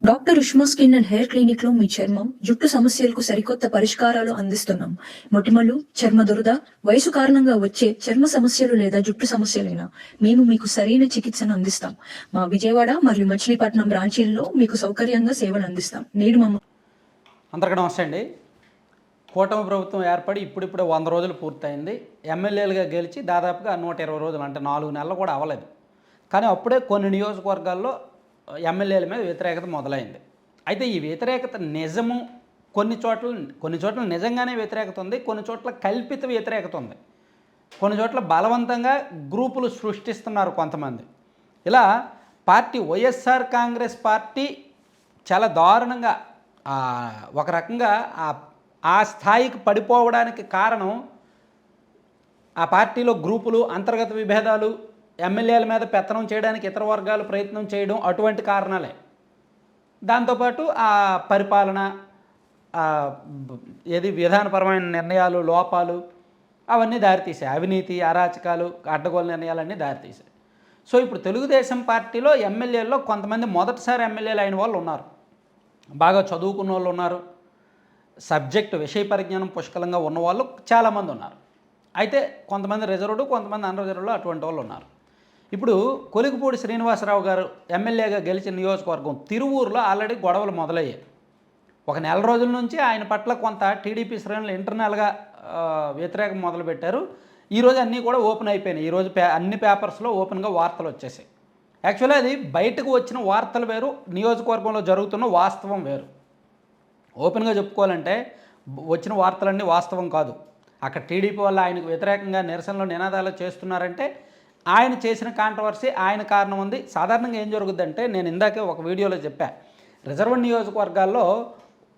Doctor Ushma skin and hair clinic లో మీ చర్మం జుట్టు సమస్యలకు సరికొత్త పరిష్కారాలు అందిస్తున్నాం. మొటిమలు, చర్మ దురద, వయసు కారణంగా వచ్చే చర్మ సమస్యలు లేదా జుట్టు సమస్యలైనా మేము మీకు సరైన చికిత్సను అందిస్తాం. మా విజయవాడ మరియు మచిలీపట్నం బ్రాంచీల్లో మీకు సౌకర్యంగా సేవలు అందిస్తాం. నేడు అందరికీ నమస్తే అండి. కూటమి ప్రభుత్వం ఏర్పడి ఇప్పుడిప్పుడే 100 రోజులు పూర్తయింది. ఎమ్మెల్యేలుగా గెలిచి దాదాపుగా 120 రోజులు, అంటే 4 నెలలు కూడా అవ్వలేదు. కానీ అప్పుడే కొన్ని నియోజకవర్గాల్లో ఎమ్మెల్యేల మీద వ్యతిరేకత మొదలైంది. అయితే ఈ వ్యతిరేకత నిజము, కొన్ని చోట్ల నిజంగానే వ్యతిరేకత ఉంది, కొన్ని చోట్ల కల్పిత వ్యతిరేకత ఉంది, కొన్ని చోట్ల బలవంతంగా గ్రూపులు సృష్టిస్తున్నారు కొంతమంది. ఇలా పార్టీ వైఎస్ఆర్ కాంగ్రెస్ పార్టీ చాలా దారుణంగా ఒక రకంగా ఆ స్థాయికి పడిపోవడానికి కారణం ఆ పార్టీలో గ్రూపులు, అంతర్గత విభేదాలు, ఎమ్మెల్యేల మీద పెత్తనం చేయడానికి ఇతర వర్గాలు ప్రయత్నం చేయడం, అటువంటి కారణాలే. దాంతోపాటు ఆ పరిపాలన, విధానపరమైన నిర్ణయాలు, లోపాలు అవన్నీ దారితీసాయి. అవినీతి, అరాచకాలు, అడ్డగోలు నిర్ణయాలన్నీ దారితీసాయి. సో ఇప్పుడు తెలుగుదేశం పార్టీలో ఎమ్మెల్యేల్లో కొంతమంది మొదటిసారి ఎమ్మెల్యేలు అయిన వాళ్ళు ఉన్నారు, బాగా చదువుకున్న వాళ్ళు ఉన్నారు, విషయ పరిజ్ఞానం పుష్కలంగా ఉన్నవాళ్ళు చాలామంది ఉన్నారు. అయితే కొంతమంది రిజర్వ్డ్, కొంతమంది అన్రిజర్వ్డ్, అటువంటి వాళ్ళు ఉన్నారు. ఇప్పుడు కొలికిపూడి శ్రీనివాసరావు గారు ఎమ్మెల్యేగా గెలిచిన నియోజకవర్గం తిరువూరులో ఆల్రెడీ గొడవలు మొదలయ్యాయి. ఒక నెల రోజుల నుంచి ఆయన పట్ల కొంత టీడీపీ శ్రేణులు ఇంటర్నల్గా వ్యతిరేకం మొదలుపెట్టారు. ఈరోజు అన్నీ కూడా ఓపెన్ అయిపోయినాయి. ఈరోజు అన్ని పేపర్స్లో ఓపెన్గా వార్తలు వచ్చేసాయి. యాక్చువల్లీ అది బయటకు వచ్చిన వార్తలు వేరు, నియోజకవర్గంలో జరుగుతున్న వాస్తవం వేరు. ఓపెన్గా చెప్పుకోవాలంటే వచ్చిన వార్తలన్నీ వాస్తవం కాదు. అక్కడ టీడీపీ వల్ల ఆయనకు వ్యతిరేకంగా నిరసనలు, నినాదాలు చేస్తున్నారంటే ఆయన చేసిన కాంట్రవర్సీ, ఆయన కారణం ఉంది. సాధారణంగా ఏం జరుగుద్దంటే, నేను ఇందాకే ఒక వీడియోలో చెప్పా, రిజర్వ్డ్ నియోజకవర్గాల్లో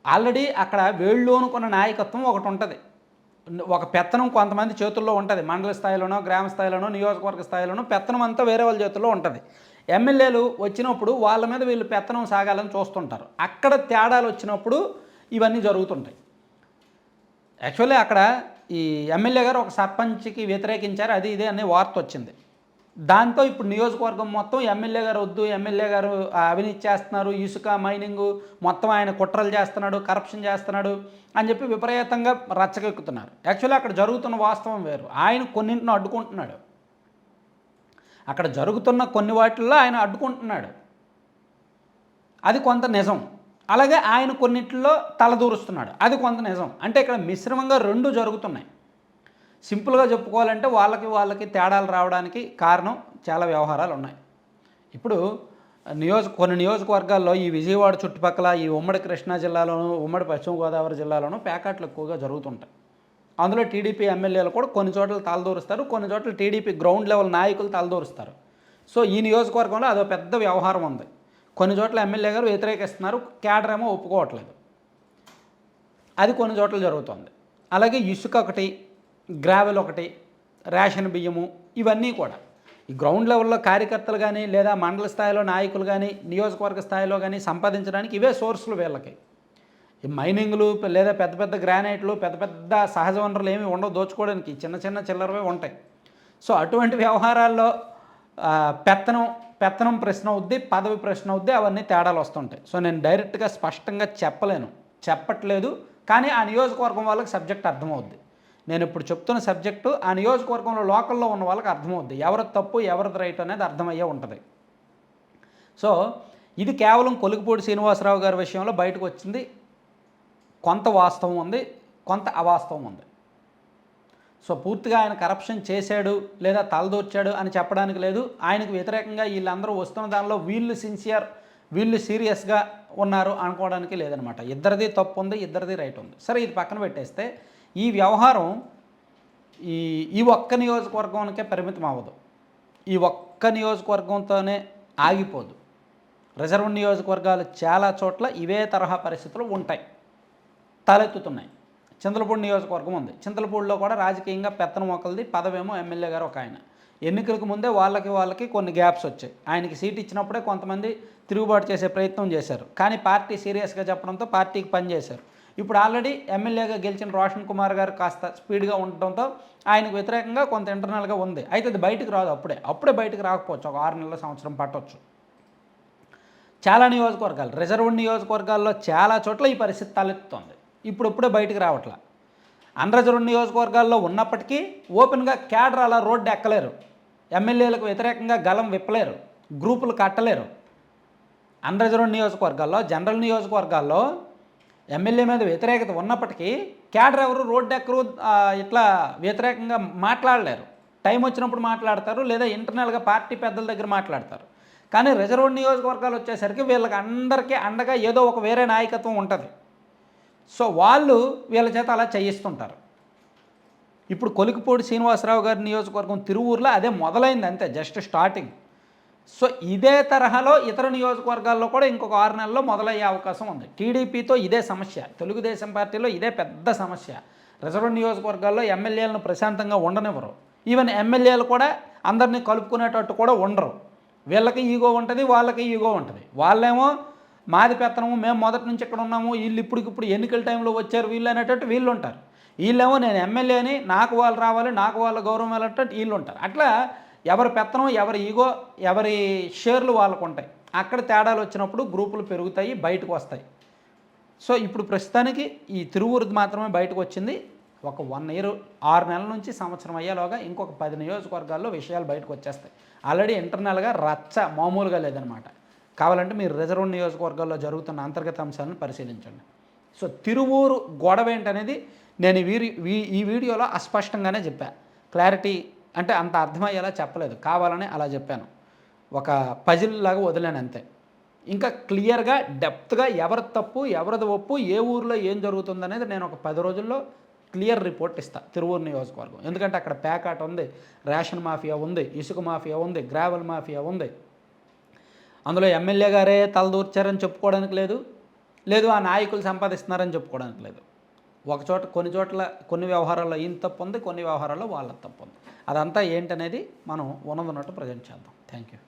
ఆల్రెడీ అక్కడ వేళ్ళోనుకున్న నాయకత్వం ఒకటి ఉంటుంది, ఒక పెత్తనం కొంతమంది చేతుల్లో ఉంటుంది. మండల స్థాయిలోనో, గ్రామ స్థాయిలోనో, నియోజకవర్గ స్థాయిలోనో పెత్తనం అంతా వేరే వాళ్ళ చేతుల్లో ఉంటుంది. ఎమ్మెల్యేలు వచ్చినప్పుడు వాళ్ళ మీద వీళ్ళు పెత్తనం సాగాలని చూస్తుంటారు. అక్కడ తేడాలు వచ్చినప్పుడు ఇవన్నీ జరుగుతుంటాయి. యాక్చువల్లీ అక్కడ ఈ ఎమ్మెల్యే గారు ఒక సర్పంచ్కి వ్యతిరేకించారు, అది ఇదే అనే వార్త వచ్చింది. దాంతో ఇప్పుడు నియోజకవర్గం మొత్తం ఎమ్మెల్యే గారు వద్దు, ఎమ్మెల్యే గారు అవినీతి చేస్తున్నారు, ఇసుక మైనింగు మొత్తం ఆయన కుట్రలు చేస్తున్నాడు, కరప్షన్ చేస్తున్నాడు అని చెప్పి విపరీతంగా రచ్చకెక్కుతున్నారు. యాక్చువల్లీ అక్కడ జరుగుతున్న వాస్తవం వేరు. ఆయన కొన్నింటిని అడ్డుకుంటున్నాడు, అక్కడ జరుగుతున్న కొన్ని వాటిల్లో ఆయన అడ్డుకుంటున్నాడు, అది కొంత నిజం. అలాగే ఆయన కొన్నింటిలో తలదూరుస్తున్నాడు, అది కొంత నిజం. అంటే ఇక్కడ మిశ్రమంగా రెండు జరుగుతున్నాయి. సింపుల్గా చెప్పుకోవాలంటే వాళ్ళకి తేడాలు రావడానికి కారణం చాలా వ్యవహారాలు ఉన్నాయి. ఇప్పుడు కొన్ని నియోజకవర్గాల్లో ఈ విజయవాడ చుట్టుపక్కల, ఈ ఉమ్మడి కృష్ణా జిల్లాలోను, ఉమ్మడి పశ్చిమ గోదావరి జిల్లాలోనూ ప్యాకెట్లు ఎక్కువగా జరుగుతుంటాయి. అందులో టీడీపీ ఎమ్మెల్యేలు కూడా కొన్ని చోట్ల తలదూరుస్తారు, కొన్ని చోట్ల టీడీపీ గ్రౌండ్ లెవెల్ నాయకులు తలదూరుస్తారు. సో ఈ నియోజకవర్గంలో అదో పెద్ద వ్యవహారం ఉంది. కొన్ని చోట్ల ఎమ్మెల్యే గారు వ్యతిరేకిస్తున్నారు, క్యాడర్ ఏమో ఒప్పుకోవట్లేదు, అది కొన్ని చోట్ల జరుగుతుంది. అలాగే ఇసుక ఒకటి, గ్రావెల్ ఒకటి, రేషన్ బియ్యము, ఇవన్నీ కూడా ఈ గ్రౌండ్ లెవెల్లో కార్యకర్తలు కానీ, లేదా మండల స్థాయిలో నాయకులు కానీ, నియోజకవర్గ స్థాయిలో కానీ సంపాదించడానికి ఇవే సోర్సులు వీళ్ళకి. ఈ మైనింగ్లు లేదా పెద్ద పెద్ద గ్రానైట్లు, పెద్ద పెద్ద సహజ వనరులు ఏమి ఉండవు దోచుకోవడానికి, చిన్న చిన్న చిల్లరవే ఉంటాయి. సో అటువంటి వ్యవహారాల్లో పెత్తనం ప్రశ్న అవుద్ది, పదవి ప్రశ్న అవుద్ది, అవన్నీ తేడాలు వస్తుంటాయి. సో నేను డైరెక్ట్గా స్పష్టంగా చెప్పట్లేదు, కానీ ఆ నియోజకవర్గం వాళ్ళకి సబ్జెక్ట్ అర్థమవుద్ది. నేను ఇప్పుడు చెప్తున్న సబ్జెక్టు ఆ నియోజకవర్గంలో లోకల్లో ఉన్న వాళ్ళకి అర్థమవుద్ది, ఎవరిది తప్పు ఎవరిది రైట్ అనేది అర్థమయ్యే ఉంటుంది. సో ఇది కేవలం కొలికిపూడి శ్రీనివాసరావు గారి విషయంలో బయటకు వచ్చింది. కొంత వాస్తవం ఉంది, కొంత అవాస్తవం ఉంది. సో పూర్తిగా ఆయన కరప్షన్ చేశాడు లేదా తలదూర్చాడు అని చెప్పడానికి లేదు. ఆయనకు వ్యతిరేకంగా వీళ్ళందరూ వస్తున్న దానిలో వీళ్ళు సిన్సియర్, వీళ్ళు సీరియస్గా ఉన్నారు అనుకోవడానికి లేదనమాట. ఇద్దరిది తప్పు ఉంది, ఇద్దరిది రైట్ ఉంది. సరే, ఇది పక్కన పెట్టేస్తే ఈ వ్యవహారం ఈ ఒక్క నియోజకవర్గానికే పరిమితం అవ్వదు, ఈ ఒక్క నియోజకవర్గంతోనే ఆగిపోదు. రిజర్వ్ నియోజకవర్గాలు చాలా చోట్ల ఇవే తరహా పరిస్థితులు ఉంటాయి, తలెత్తుతున్నాయి. చింతలపూడి నియోజకవర్గం ఉంది, చింతలపూడిలో కూడా రాజకీయంగా పెత్తనం ఒకరిది, పదవేమో ఎమ్మెల్యే గారు ఒక ఆయన. ఎన్నికలకు ముందే వాళ్ళకి కొన్ని గ్యాప్స్ వచ్చాయి. ఆయనకి సీట్ ఇచ్చినప్పుడే కొంతమంది తిరుగుబాటు చేసే ప్రయత్నం చేశారు, కానీ పార్టీ సీరియస్గా చెప్పడంతో పార్టీకి పనిచేశారు. ఇప్పుడు ఆల్రెడీ ఎమ్మెల్యేగా గెలిచిన రోషన్ కుమార్ గారు కాస్త స్పీడ్గా ఉండటంతో ఆయనకు వ్యతిరేకంగా కొంత ఇంటర్నల్గా ఉంది. అయితే అది బయటకు రాదు, అప్పుడే బయటకు రాకపోవచ్చు, ఒక 6 నెలల సంవత్సరం పట్టవచ్చు. చాలా నియోజకవర్గాలు, రిజర్వ్డ్ నియోజకవర్గాల్లో చాలా చోట్ల ఈ పరిస్థితి తలెత్తుతోంది. ఇప్పుడే బయటికి రావట్లా. అన్రిజర్వ్డ్ నియోజకవర్గాల్లో ఉన్నప్పటికీ ఓపెన్గా క్యాడర్ అలా రోడ్డు ఎక్కలేరు, ఎమ్మెల్యేలకు వ్యతిరేకంగా గలం విప్పలేరు, గ్రూపులు కట్టలేరు. అన్రిజర్వ్డ్ నియోజకవర్గాల్లో, జనరల్ నియోజకవర్గాల్లో ఎమ్మెల్యే మీద వ్యతిరేకత ఉన్నప్పటికీ క్యాడర్ ఎవరు రోడ్డు ఎక్కరు, ఇట్లా వ్యతిరేకంగా మాట్లాడలేరు. టైం వచ్చినప్పుడు మాట్లాడతారు, లేదా ఇంటర్నల్గా పార్టీ పెద్దల దగ్గర మాట్లాడతారు. కానీ రిజర్వ్డ్ నియోజకవర్గాలు వచ్చేసరికి వీళ్ళకి అందరికీ అండగా ఏదో ఒక వేరే నాయకత్వం ఉంటుంది. సో వాళ్ళు వీళ్ళ చేత అలా చేయిస్తుంటారు. ఇప్పుడు కొలికిపూడి శ్రీనివాసరావు గారి నియోజకవర్గం తిరువూరులో అదే మొదలైంది, అంతే, జస్ట్ స్టార్టింగ్. సో ఇదే తరహాలో ఇతర నియోజకవర్గాల్లో కూడా ఇంకొక 6 నెలల్లో మొదలయ్యే అవకాశం ఉంది. టీడీపీతో ఇదే సమస్య, తెలుగుదేశం పార్టీలో ఇదే పెద్ద సమస్య. రిజర్వ్డ్ నియోజకవర్గాల్లో ఎమ్మెల్యేలను ప్రశాంతంగా ఉండనివ్వరు. ఈవెన్ ఎమ్మెల్యేలు కూడా అందరినీ కలుపుకునేటట్టు కూడా ఉండరు. వీళ్ళకి ఈగో ఉంటుంది, వాళ్ళకి ఈగో ఉంటుంది. వాళ్ళేమో మాది పెత్తనము, మేము మొదటి నుంచి ఇక్కడ ఉన్నాము, వీళ్ళు ఇప్పుడు ఎన్నికల టైంలో వచ్చారు వీళ్ళు అనేటట్టు వీళ్ళు ఉంటారు. వీళ్ళేమో నేను ఎమ్మెల్యేని, నాకు వాళ్ళు రావాలి, నాకు వాళ్ళ గౌరవం వెళ్ళేటట్టు వీళ్ళు ఉంటారు. అట్లా ఎవరి పెత్తనం, ఎవరి ఈగో, ఎవరి షేర్లు వాళ్ళకు ఉంటాయి. అక్కడ తేడాలు వచ్చినప్పుడు గ్రూపులు పెరుగుతాయి, బయటకు వస్తాయి. సో ఇప్పుడు ప్రస్తుతానికి ఈ తిరువూరుది మాత్రమే బయటకు వచ్చింది. ఒక 1 year 6 నెలల నుంచి సంవత్సరం అయ్యేలోగా ఇంకొక 10 నియోజకవర్గాల్లో విషయాలు బయటకు వచ్చేస్తాయి. ఆల్రెడీ ఇంటర్నల్గా రచ్చ మామూలుగా లేదనమాట. కావాలంటే మీరు రిజర్వ్ నియోజకవర్గాల్లో జరుగుతున్న అంతర్గత అంశాలను పరిశీలించండి. సో తిరువూరు గొడవ ఏంటనేది నేను ఈ వీడియోలో అస్పష్టంగానే చెప్పా. క్లారిటీ అంటే అంత అర్థమయ్యేలా చెప్పలేదు, కావాలని అలా చెప్పాను. ఒక పజిల్ లాగా వదిలేను అంతే. ఇంకా క్లియర్గా డెప్త్గా ఎవరి తప్పు ఎవరిది ఒప్పు, ఏ ఊరిలో ఏం జరుగుతుందనేది నేను ఒక 10 రోజుల్లో క్లియర్ రిపోర్ట్ ఇస్తా తిరువూరు నియోజకవర్గం. ఎందుకంటే అక్కడ ప్యాకాట్ ఉంది, రేషన్ మాఫియా ఉంది, ఇసుక మాఫియా ఉంది, గ్రావెల్ మాఫియా ఉంది. అందులో ఎమ్మెల్యే గారే తలదూర్చారని చెప్పుకోవడానికి లేదు ఆ నాయకులు సంపాదిస్తున్నారని చెప్పుకోవడానికి లేదు. ఒక చోట కొన్ని చోట్ల కొన్ని వ్యవహారాల్లో ఈయన తప్పు ఉంది, కొన్ని వ్యవహారాల్లో వాళ్ళ తప్పు ఉంది. అదంతా ఏంటనేది మనం ఉన్నట్టు ప్రజెంట్ చేద్దాం. Thank you.